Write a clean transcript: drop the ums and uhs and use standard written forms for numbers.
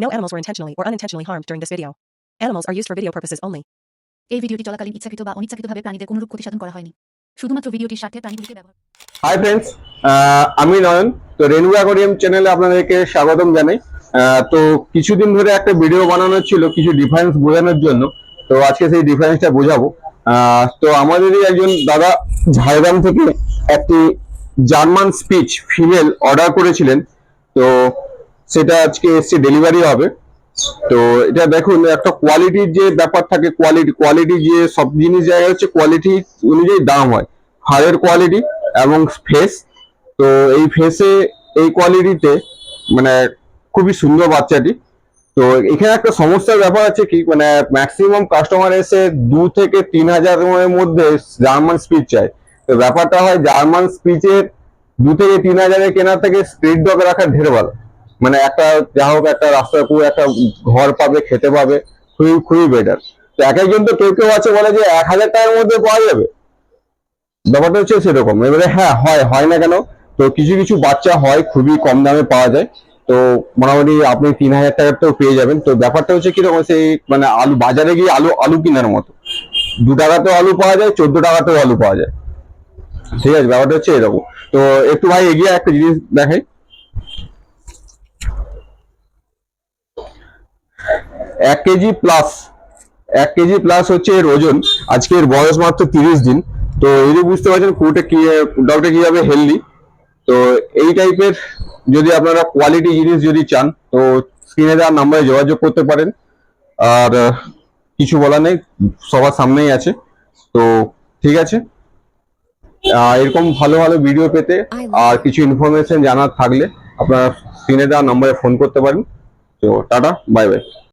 No animals were intentionally or unintentionally harmed during this video. Animals are used for video purposes only. এই ভিডিওটি চলাকালীন ইচ্ছাকৃত বা অনিচ্ছাকৃতভাবে প্রাণীদের কোনরূপ ক্ষতিসাধন করা হয়নি। শুধুমাত্র ভিডিওটির স্বার্থে প্রাণীগুলিকে ব্যবহার। হাই ফ্রেন্ডস, আমি নয়ন। তো রেনু অ্যাকোয়ারিয়াম চ্যানেলে আপনাদেরকে স্বাগতম জানাই। তো কিছুদিন ধরে একটা ভিডিও বানানো ছিল কিছু ডিফারেন্স বোঝানোর জন্য। তো আজকে সেই ডিফারেন্সটা বোঝাবো। তো আমাদেরই একজন দাদা ঝাড়গ্রাম থেকে একটি জার্মান স্পিচ ফিমেল অর্ডার করেছিলেন। তো সেটা আজকে এসে ডেলিভারি হবে। তো এটা দেখুন, একটা কোয়ালিটির যে ব্যাপার থাকে, কোয়ালিটি যে সব জিনিস জায়গায় হচ্ছে কোয়ালিটি অনুযায়ী দাম হয়। হাড়ের কোয়ালিটি এবং ফেস, তো এই ফেসে এই কোয়ালিটিতে মানে খুবই সুন্দর বাচ্চাটি। তো এখানে একটা সমস্যার ব্যাপার আছে কি, মানে ম্যাক্সিমাম কাস্টমার এসে 2 থেকে 3,000 মধ্যে জার্মান স্পিচ চায়। তো ব্যাপারটা হয় জার্মান স্পিচের 2 থেকে 3,000 কেনার থেকে স্ট্রিট ডগ রাখা ঢের ভালো। মানে একটা যা হোক, একটা রাস্তার পুরো একটা ঘর পাবে, খেতে পাবে, খুবই খুবই বেটার। তো এক একজন তো কেউ কেউ আছে বলে যে 1,000 টাকার মধ্যে পাওয়া যাবে, ব্যাপারটা হচ্ছে সেরকম। এবারে হ্যাঁ, হয় না কেন, তো কিছু কিছু বাচ্চা হয় খুবই কম দামে পাওয়া যায়। তো মোটামুটি আপনি 3,000 টাকাতেও পেয়ে যাবেন। তো ব্যাপারটা হচ্ছে কিরকম, সেই মানে আলু বাজারে গিয়ে আলু কেনার মতো। 2 টাকাতেও আলু পাওয়া যায়, 14 টাকাতেও আলু পাওয়া যায়। ঠিক আছে, ব্যাপারটা হচ্ছে এরকম। তো একটু ভাই এগিয়ে একটা জিনিস দেখাই। 1 কেজি প্লাস হচ্ছে এর ওজন। আজকে এর বয়স মাত্র 30 দিন। তো এই যে বুঝতে পারছেন পুরোটা কি, ডগটা কিভাবে হেলদি। তো এই টাইপের যদি আপনারা কোয়ালিটি জিনিস যদি চান, তো স্ক্রিনে দেওয়ার নাম্বারে যোগাযোগ করতে পারেন। আর কিছু বলার নেই, সবার সামনেই আছে। তো ঠিক আছে, এরকম ভালো ভালো ভিডিও পেতে আর কিছু ইনফরমেশন জানার থাকলে আপনারা স্ক্রিনে দেওয়ার নাম্বারে ফোন করতে পারেন। তো টাটা, বাই বাই।